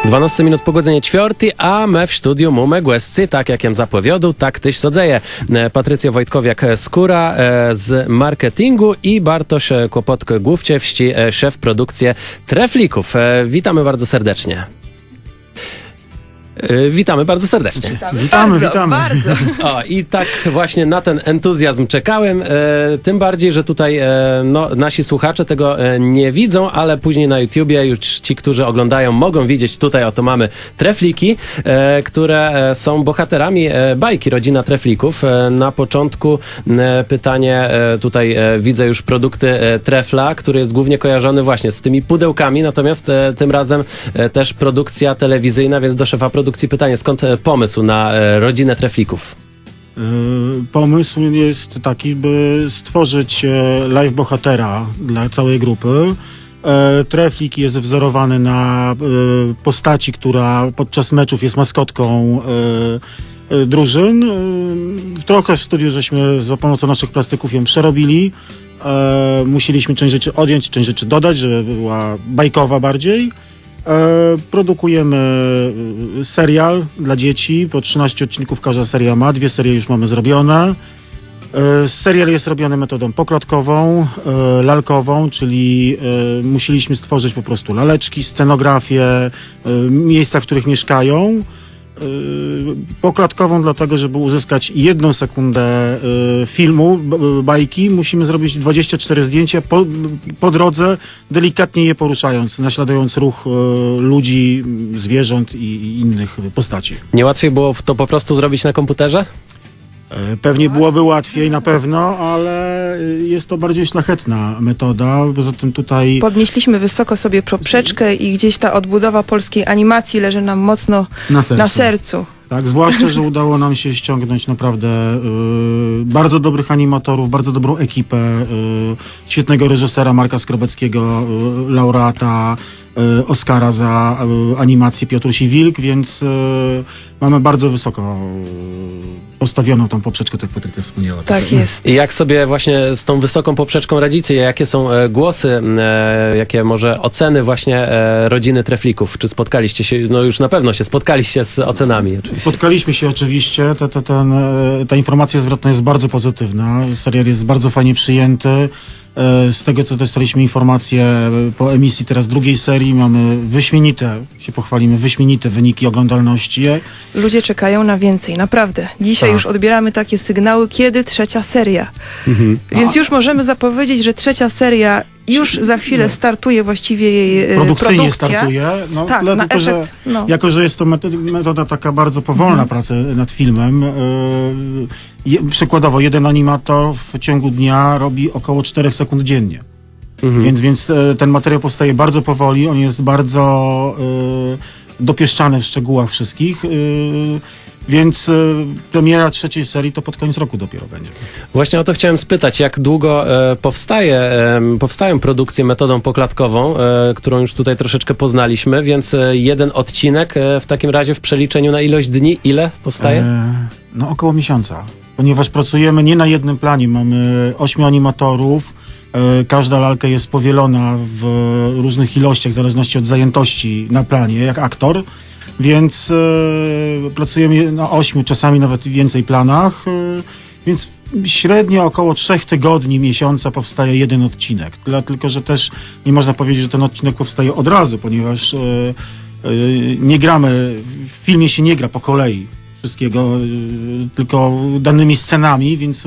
12 minut po godzinie 4, a my w studiu mamy gości, tak jak jem zapowiadał, tak tyś sodzeje. Patrycja Wojtkowiak-Skóra z marketingu i Bartosz Kłopotko-Główciewści, szef produkcji Treflików. Witamy bardzo serdecznie. Witamy bardzo serdecznie. Witamy. Bardzo. O, i tak właśnie na ten entuzjazm czekałem, tym bardziej, że tutaj nasi słuchacze tego nie widzą, ale później na YouTubie już ci, którzy oglądają, mogą widzieć. Tutaj oto mamy Trefliki, które są bohaterami bajki Rodzina Treflików. Na początku pytanie, tutaj widzę już produkty Trefla, który jest głównie kojarzony właśnie z tymi pudełkami, natomiast tym razem też produkcja telewizyjna, więc do szefa produkcji pytanie, skąd pomysł na Rodzinę Treflików? Pomysł jest taki, by stworzyć live bohatera dla całej grupy. Treflik jest wzorowany na postaci, która podczas meczów jest maskotką drużyn. Trochę w studiu żeśmy za pomocą naszych plastyków ją przerobili. Musieliśmy część rzeczy odjąć, część rzeczy dodać, żeby była bajkowa bardziej. Produkujemy serial dla dzieci, po 13 odcinków każda seria ma, 2 serie już mamy zrobione. Serial jest robiony metodą poklatkową, lalkową, czyli musieliśmy stworzyć po prostu laleczki, scenografię, miejsca, w których mieszkają. Poklatkową dlatego, żeby uzyskać 1 sekundę filmu, bajki, musimy zrobić 24 zdjęcia po drodze, delikatnie je poruszając, naśladując ruch ludzi, zwierząt i innych postaci. Nie łatwiej było to po prostu zrobić na komputerze? Pewnie byłoby łatwiej na pewno, ale jest to bardziej szlachetna metoda. Poza tym tutaj Podnieśliśmy wysoko sobie poprzeczkę i gdzieś ta odbudowa polskiej animacji leży nam mocno na sercu. Tak, zwłaszcza, że udało nam się ściągnąć naprawdę bardzo dobrych animatorów, bardzo dobrą ekipę, świetnego reżysera Marka Skrobeckiego, laureata Oscara za animację Piotrusi Wilk, więc mamy bardzo wysoko postawioną tą poprzeczkę, jak Patrycja wspomniała. Tak jest. I jak sobie właśnie z tą wysoką poprzeczką radzicie? Jakie są głosy, jakie może oceny właśnie Rodziny Treflików? Czy spotkaliście się, no już na pewno się spotkaliście z ocenami oczywiście. Spotkaliśmy się oczywiście, ta informacja zwrotna jest bardzo pozytywna, serial jest bardzo fajnie przyjęty. Z tego, co dostaliśmy informacje po emisji teraz drugiej serii, mamy wyśmienite wyniki oglądalności. Ludzie czekają na więcej, naprawdę. Dzisiaj już odbieramy takie sygnały, kiedy 3. seria. Więc już możemy zapowiedzieć, że 3. seria już za chwilę startuje właściwie jej produkcyjnie produkcja. Startuje. No, tak, tylko, na efekt. Jako, że jest to metoda taka bardzo powolna pracy nad filmem, przykładowo jeden animator w ciągu dnia robi około 4 sekund dziennie. Więc ten materiał powstaje bardzo powoli, on jest bardzo dopieszczany w szczegółach wszystkich. Więc premiera 3. serii to pod koniec roku dopiero będzie. Właśnie o to chciałem spytać, jak długo powstają produkcje metodą poklatkową, którą już tutaj troszeczkę poznaliśmy, więc jeden odcinek w takim razie w przeliczeniu na ilość dni, ile powstaje? No około miesiąca, ponieważ pracujemy nie na jednym planie, mamy 8 animatorów, każda lalka jest powielona w różnych ilościach w zależności od zajętości na planie, jak aktor. Więc pracujemy na 8, czasami nawet więcej planach, więc średnio około 3 tygodni, miesiąca powstaje jeden odcinek. Tylko, że też nie można powiedzieć, że ten odcinek powstaje od razu, ponieważ nie gramy, w filmie się nie gra po kolei wszystkiego, tylko danymi scenami, więc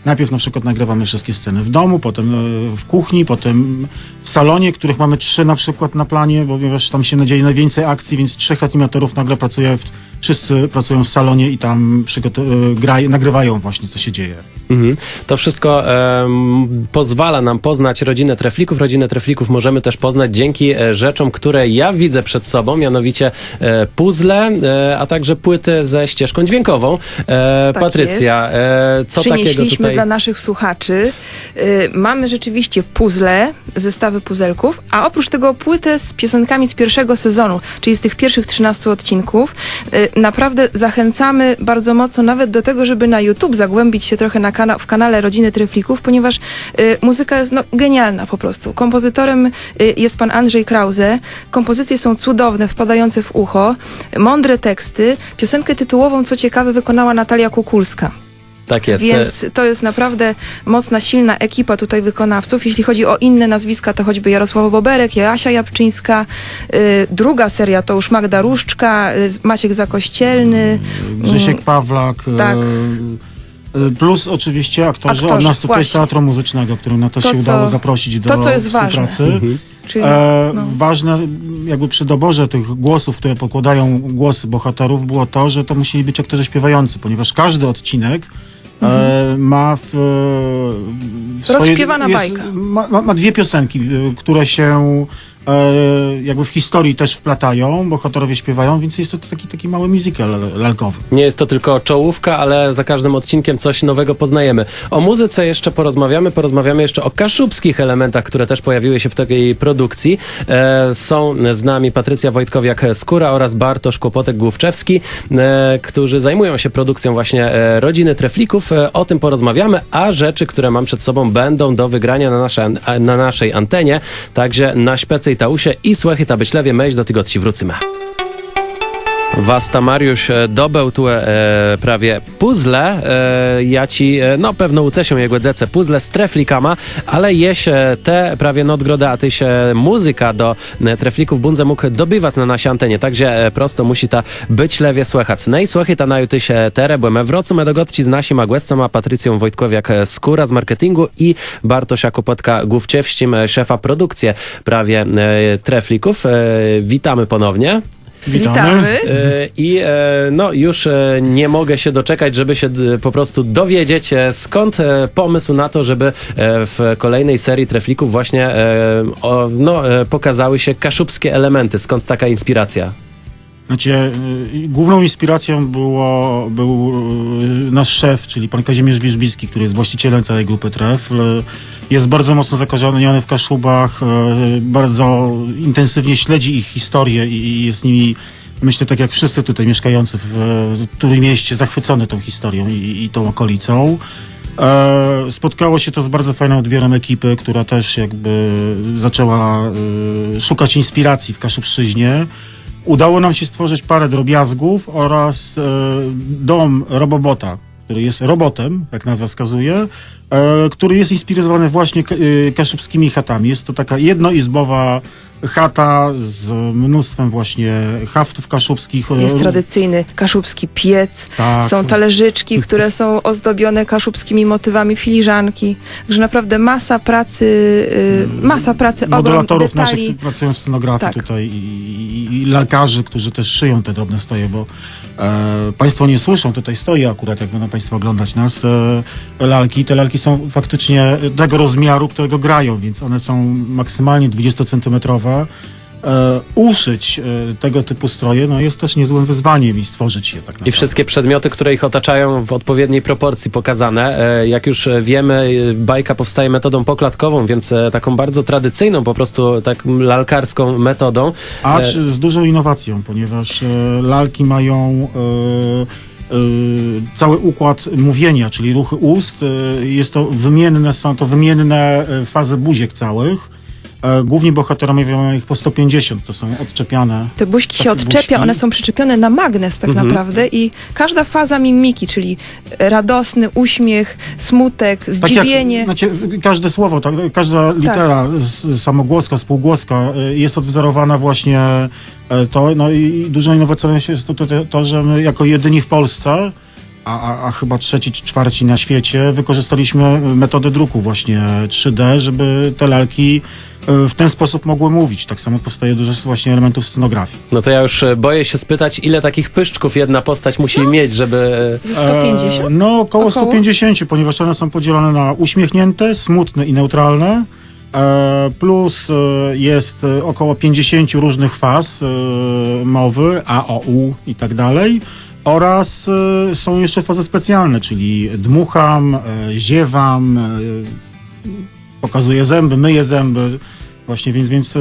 najpierw na przykład nagrywamy wszystkie sceny w domu, potem w kuchni, potem w salonie, których mamy 3 na przykład na planie, ponieważ tam się dzieje najwięcej akcji, więc 3 animatorów nagle pracuje, wszyscy pracują w salonie i tam nagrywają właśnie, co się dzieje. To wszystko pozwala nam poznać Rodzinę Treflików. Rodzinę Treflików możemy też poznać dzięki rzeczom, które ja widzę przed sobą, mianowicie puzzle, a także płyty ze ścieżką dźwiękową. Tak Patrycja, co takiego Przynieśliśmy tutaj? dla naszych słuchaczy. Mamy rzeczywiście puzzle, zestawy puzelków, a oprócz tego płytę z piosenkami z 1. sezonu, czyli z tych pierwszych 13 odcinków. Naprawdę zachęcamy bardzo mocno nawet do tego, żeby na YouTube zagłębić się trochę w kanale Rodziny Treflików, ponieważ muzyka jest genialna po prostu. Kompozytorem jest pan Andrzej Krause. Kompozycje są cudowne, wpadające w ucho, mądre teksty. Piosenkę tytułową, co ciekawe, wykonała Natalia Kukulska. Tak jest. Więc to jest naprawdę mocna, silna ekipa tutaj wykonawców. Jeśli chodzi o inne nazwiska, to choćby Jarosław Boberek, Joasia Jabłczyńska. Druga seria to już Magda Różczka, Maciek Zakościelny. Grzesiek Pawlak. Tak. Plus oczywiście aktorzy od Aktorzy, nas tutaj z właśnie. Teatru Muzycznego, którym na to się udało zaprosić do to, co jest współpracy. ważne. Czyli, Ważne jakby przy doborze tych głosów, które pokładają głosy bohaterów, było to, że to musieli być aktorzy śpiewający, ponieważ każdy odcinek ma Rozśpiewana bajka. Ma dwie piosenki, które się jakby w historii też wplatają, bohaterowie śpiewają, więc jest to taki mały musical lalkowy. Nie jest to tylko czołówka, ale za każdym odcinkiem coś nowego poznajemy. O muzyce jeszcze porozmawiamy jeszcze o kaszubskich elementach, które też pojawiły się w tej produkcji. Są z nami Patrycja Wojtkowiak-Skóra oraz Bartosz Kłopotek-Główczewski, którzy zajmują się produkcją właśnie Rodziny Treflików. O tym porozmawiamy, a rzeczy, które mam przed sobą, będą do wygrania na naszej antenie, także na Śpecej Tausie i Słuchy ta Byślewie, meś do tego ci wrócimy. Wasta Mariusz dobeł tu prawie puzzle, ja ci pewno ucesią jego dzece puzzle z treflikama, ale jeś te prawie nadgroda, a tyś muzyka do treflików bunze mógł dobywać na naszej antenie, także prosto musi ta być lewie słychać. No i słuchy ta naju tyś tere, byłem w rocu medogodci z nasi magłescą, a Patrycją Wojtkowiak-Skóra z marketingu i Bartosia Kopotka-Główczewścim, szefa produkcji prawie treflików. Witamy ponownie. Witamy. I już nie mogę się doczekać, żeby się po prostu dowiedzieć, skąd pomysł na to, żeby w kolejnej serii treflików właśnie pokazały się kaszubskie elementy. Skąd taka inspiracja? Znaczy, główną inspiracją był nasz szef, czyli pan Kazimierz Wierzbicki, który jest właścicielem całej grupy Tref. Jest bardzo mocno zakorzeniony w Kaszubach, bardzo intensywnie śledzi ich historię i jest nimi, myślę, tak jak wszyscy tutaj mieszkający w Trójmieście, zachwycony tą historią i tą okolicą. Spotkało się to z bardzo fajnym odbiorem ekipy, która też jakby zaczęła szukać inspiracji w Kaszubszczyźnie. Udało nam się stworzyć parę drobiazgów oraz dom Robobota, który jest robotem, jak nazwa wskazuje, który jest inspirowany właśnie kaszubskimi chatami. Jest to taka jednoizbowa chata z mnóstwem właśnie haftów kaszubskich. Jest tradycyjny kaszubski piec, Tak. są talerzyczki, które są ozdobione kaszubskimi motywami, filiżanki. Także naprawdę masa pracy, ogrom Modulatorów detali. naszych, którzy pracują w scenografii Tak. tutaj i lalkarzy, którzy też szyją te drobne stoje, bo Państwo nie słyszą, tutaj stoi akurat, jak będą Państwo oglądać nas, lalki. Te lalki są faktycznie tego rozmiaru, którego grają, więc one są maksymalnie 20-centymetrowe. Uszyć tego typu stroje jest też niezłym wyzwaniem i stworzyć je tak naprawdę. I wszystkie przedmioty, które ich otaczają, w odpowiedniej proporcji pokazane. Jak już wiemy, bajka powstaje metodą poklatkową, więc taką bardzo tradycyjną, po prostu tak lalkarską metodą. Z dużą innowacją, ponieważ lalki mają cały układ mówienia, czyli ruchy ust. Są to wymienne fazy buziek całych. Główni bohaterowie mają ich po 150, to są odczepiane. Te buźki się takie odczepia, buźki. one są przyczepione na magnes tak naprawdę i każda faza mimiki, czyli radosny uśmiech, smutek, zdziwienie. Każde słowo, każda litera, samogłoska, spółgłoska jest odwzorowana właśnie to. I dużą innowacją jest to, że my jako jedyni w Polsce, a chyba trzeci czy czwarci na świecie, wykorzystaliśmy metodę druku właśnie 3D, żeby te lalki w ten sposób mogły mówić. Tak samo powstaje dużo właśnie elementów scenografii. No to ja już boję się spytać, ile takich pyszczków jedna postać musi mieć, żeby... Ze 150? Około 150, ponieważ one są podzielone na uśmiechnięte, smutne i neutralne. Plus jest około 50 różnych faz mowy, A, O, U i tak dalej. Oraz są jeszcze fazy specjalne, czyli dmucham, ziewam, pokazuję zęby, myję zęby. Właśnie, więc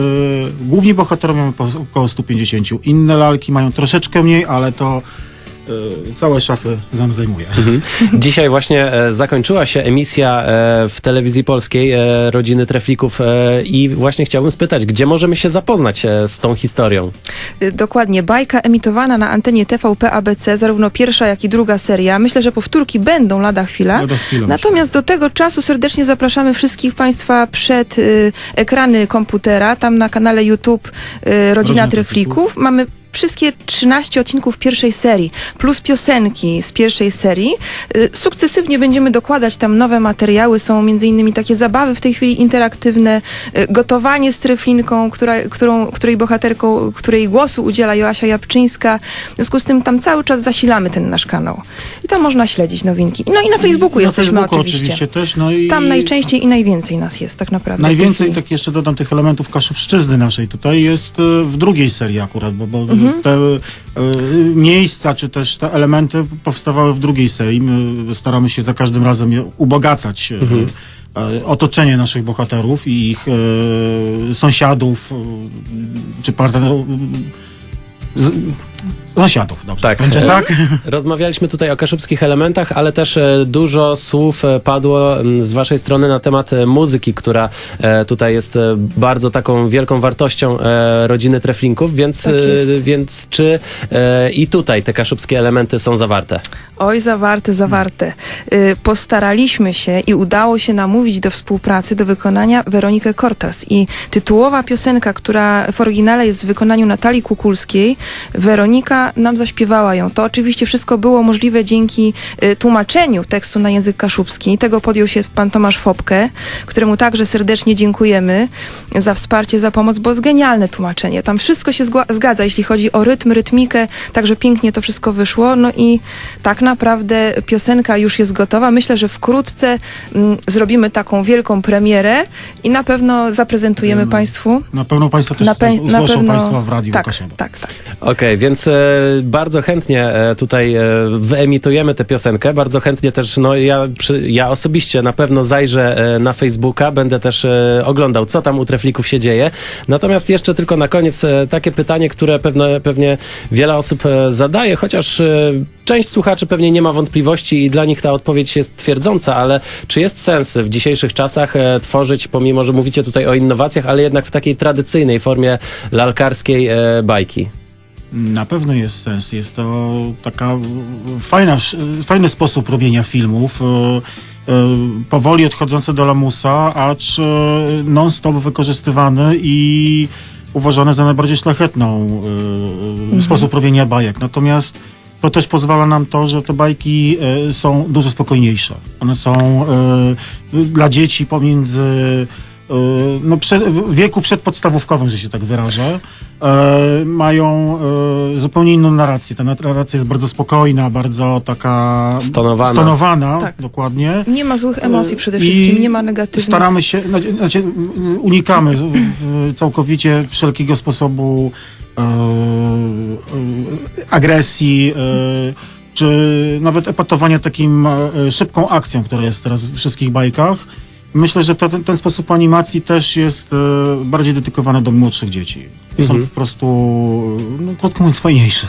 główni bohaterowie mamy około 150. Inne lalki mają troszeczkę mniej, ale to całe szafy zajmuje. Dzisiaj właśnie zakończyła się emisja w telewizji polskiej Rodziny Treflików i właśnie chciałbym spytać, gdzie możemy się zapoznać z tą historią? Dokładnie. Bajka emitowana na antenie TVP ABC, zarówno pierwsza, jak i druga seria. Myślę, że powtórki będą lada chwila. Natomiast do tego czasu serdecznie zapraszamy wszystkich Państwa przed ekrany komputera. Tam na kanale YouTube Rodzina Treflików mamy wszystkie 13 odcinków pierwszej serii, plus piosenki z pierwszej serii. Sukcesywnie będziemy dokładać tam nowe materiały. Są między innymi takie zabawy w tej chwili interaktywne, gotowanie z treflinką, której głosu udziela Joasia Jabczyńska. W związku z tym tam cały czas zasilamy ten nasz kanał. I tam można śledzić nowinki. No i na Facebooku jesteśmy oczywiście. Też, no i tam najczęściej i najwięcej nas jest tak naprawdę. Najwięcej, tak jeszcze dodam, tych elementów Kaszubszczyzny naszej tutaj jest w drugiej serii akurat, bo te miejsca, czy też te elementy powstawały w drugiej serii. My staramy się za każdym razem je ubogacać. Otoczenie naszych bohaterów i ich sąsiadów, czy partnerów. Sąsiadów, dobrze. Tak. Skończę, tak? Rozmawialiśmy tutaj o kaszubskich elementach, ale też dużo słów padło z waszej strony na temat muzyki, która tutaj jest bardzo taką wielką wartością Rodziny Treflinków, więc, Tak jest. więc czy i tutaj te kaszubskie elementy są zawarte? Oj, zawarte. Postaraliśmy się i udało się namówić do współpracy, do wykonania Weronikę Cortas. I tytułowa piosenka, która w oryginale jest w wykonaniu Natalii Kukulskiej, Weronika nam zaśpiewała ją. To oczywiście wszystko było możliwe dzięki tłumaczeniu tekstu na język kaszubski. Tego podjął się pan Tomasz Fopke, któremu także serdecznie dziękujemy za wsparcie, za pomoc, bo jest genialne tłumaczenie. Tam wszystko się zgadza, jeśli chodzi o rytm, rytmikę, także pięknie to wszystko wyszło. No i tak naprawdę piosenka już jest gotowa. Myślę, że wkrótce zrobimy taką wielką premierę i na pewno zaprezentujemy Państwu. Na pewno Państwo też usłyszą Państwa w radiu. Tak. Okej, więc bardzo chętnie tutaj wyemitujemy tę piosenkę. Bardzo chętnie też, no ja osobiście na pewno zajrzę na Facebooka, będę też oglądał, co tam u Treflików się dzieje. Natomiast jeszcze tylko na koniec takie pytanie, które pewnie wiele osób zadaje, chociaż część słuchaczy pewnie nie ma wątpliwości i dla nich ta odpowiedź jest twierdząca, ale czy jest sens w dzisiejszych czasach tworzyć, pomimo że mówicie tutaj o innowacjach, ale jednak w takiej tradycyjnej formie lalkarskiej bajki? Na pewno jest sens. Jest to taka fajny sposób robienia filmów. Powoli odchodzący do lamusa, acz non-stop wykorzystywany i uważany za najbardziej szlachetną sposób robienia bajek. Natomiast to też pozwala nam to, że te bajki są dużo spokojniejsze. One są dla dzieci pomiędzy w wieku przedpodstawówkowym, że się tak wyrażę, mają zupełnie inną narrację. Ta narracja jest bardzo spokojna, bardzo taka stonowana, tak. Dokładnie. Nie ma złych emocji przede wszystkim, nie ma negatywnych. Staramy się, unikamy całkowicie wszelkiego sposobu agresji, czy nawet epatowania takim szybką akcją, która jest teraz w wszystkich bajkach. Myślę, że ten sposób animacji też jest bardziej dedykowany do młodszych dzieci. Są po prostu, krótko mówiąc, fajniejsze.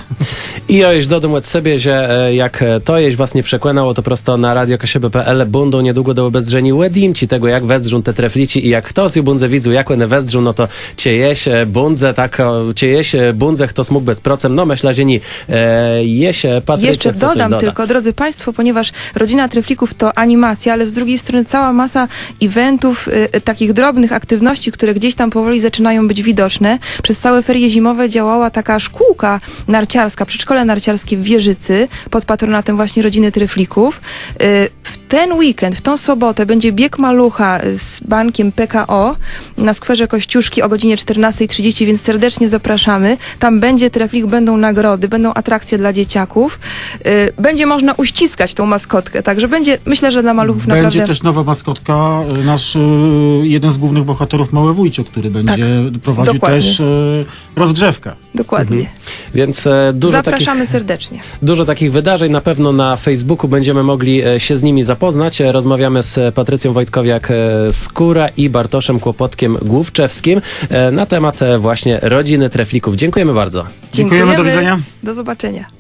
I još dodam od sebe, že jak to jež vlastně překlenalo to prosto na radio.kšb.pl bundu niedługo do obezrzeni uedimci tego, jak wezrzą te treflici i jak to z bunze widzu, jak one wezrzą, no to cie jeś bunze, tak, cie jeś bunzech to smug bez procem, no myślę, że nie jeś Patrycja. Jeszcze dodam tylko, drodzy Państwo, ponieważ Rodzina Treflików to animacja, ale z drugiej strony cała masa eventów, takich drobnych aktywności, które gdzieś tam powoli zaczynają być widoczne. Przez całe ferie zimowe działała taka szkółka narciarska, przedszkole narciarskie w Wieżycy pod patronatem właśnie Rodziny Treflików. W ten weekend, w tą sobotę będzie bieg malucha z bankiem PKO na skwerze Kościuszki o godzinie 14:30, więc serdecznie zapraszamy. Tam będzie treflik, będą nagrody, będą atrakcje dla dzieciaków. Będzie można uściskać tą maskotkę, także będzie, myślę, że dla maluchów naprawdę... Będzie też nowa maskotka, nasz jeden z głównych bohaterów, Mały Wujcio, który będzie prowadził dokładnie. też rozgrzewkę. Dokładnie. Więc dużo takich Zapraszamy serdecznie. Dużo takich wydarzeń, na pewno na Facebooku będziemy mogli się z nimi zapoznać. Rozmawiamy z Patrycją Wojtkowiak-Skóra i Bartoszem Kłopotkiem-Główczewskim na temat właśnie rodziny Treflików. Dziękujemy bardzo. Dziękujemy, do widzenia. Do zobaczenia.